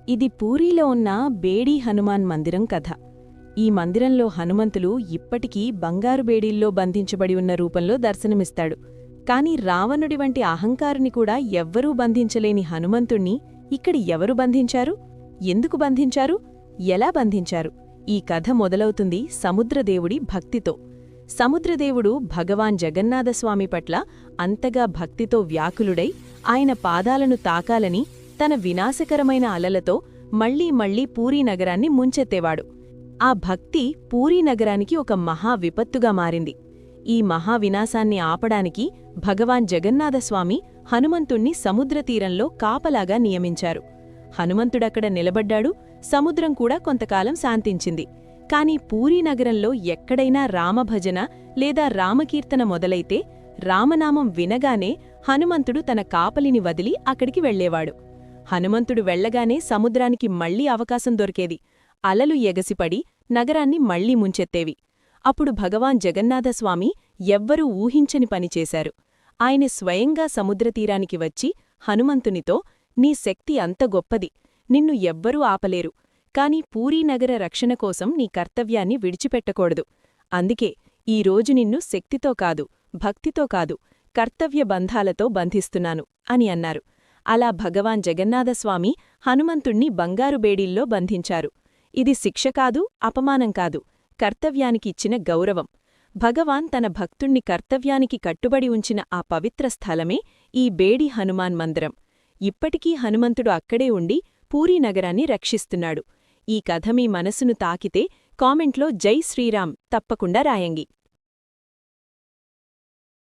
ఇది పూరీలో ఉన్న బేడీ హనుమాన్ మందిరం కథ. ఈ మందిరంలో హనుమంతులు ఇప్పటికీ బంగారు బేడీల్లో బంధించబడి ఉన్న రూపంలో దర్శనమిస్తాడు. కాని రావణుడి వంటి అహంకారిని కూడా ఎవ్వరూ బంధించలేని హనుమంతుణ్ణి ఇక్కడి ఎవరు బంధించారు? ఎందుకు బంధించారు? ఎలా బంధించారు? ఈ కథ మొదలవుతుంది సముద్రదేవుడి భక్తితో. సముద్రదేవుడు భగవాన్ జగన్నాథస్వామి పట్ల అంతగా భక్తితో వ్యాకులుడై ఆయన పాదాలను తాకాలని తన వినాశకరమైన అలలతో మళ్లీ మళ్లీ పూరీ నగరాన్ని ముంచెత్తేవాడు. ఆ భక్తి పూరీ నగరానికి ఒక మహా విపత్తుగా మారింది. ఈ మహావినాశాన్ని ఆపడానికి భగవాన్ జగన్నాథస్వామి హనుమంతుణ్ణి సముద్రతీరంలో కాపలాగా నియమించారు. హనుమంతుడక్కడ నిలబడ్డాడు. సముద్రం కూడా కొంతకాలం శాంతించింది. కాని పూరీ నగరంలో ఎక్కడైనా రామభజన లేదా రామకీర్తన మొదలైతే రామనామం వినగానే హనుమంతుడు తన కాపలిని వదిలి అక్కడికి వెళ్లేవాడు. హనుమంతుడు వెళ్లగానే సముద్రానికి మళ్లీ అవకాశం దొరికేది. అలలు ఎగసిపడి నగరాన్ని మళ్లీ ముంచెత్తేవి. అప్పుడు భగవాన్ జగన్నాథస్వామి ఎవ్వరూ ఊహించని పనిచేశారు. ఆయన స్వయంగా సముద్రతీరానికి వచ్చి హనుమంతునితో, నీ శక్తి అంత గొప్పది, నిన్ను ఎవ్వరూ ఆపలేరు. కాని పూరీనగర రక్షణ కోసం నీ కర్తవ్యాన్ని విడిచిపెట్టకూడదు. అందుకే ఈరోజు నిన్ను శక్తితో కాదు, భక్తితో కాదు, కర్తవ్య బంధాలతో బంధిస్తున్నాను అని అన్నారు. అలా భగవాన్ జగన్నాథస్వామి హనుమంతుణ్ణి బంగారు బేడీల్లో బంధించారు. ఇది శిక్ష కాదు, అపమానం కాదు, కర్తవ్యానికి ఇచ్చిన గౌరవం. భగవాన్ తన భక్తుణ్ణి కర్తవ్యానికి కట్టుబడి ఉంచిన ఆ పవిత్ర స్థలమే ఈ బేడి హనుమాన్ మందిరం. ఇప్పటికీ హనుమంతుడు అక్కడే ఉండి పూరీ నగరాన్ని రక్షిస్తున్నాడు. ఈ కథ మీ మనసును తాకితే కామెంట్లో జై శ్రీరామ్ తప్పకుండా రాయండి.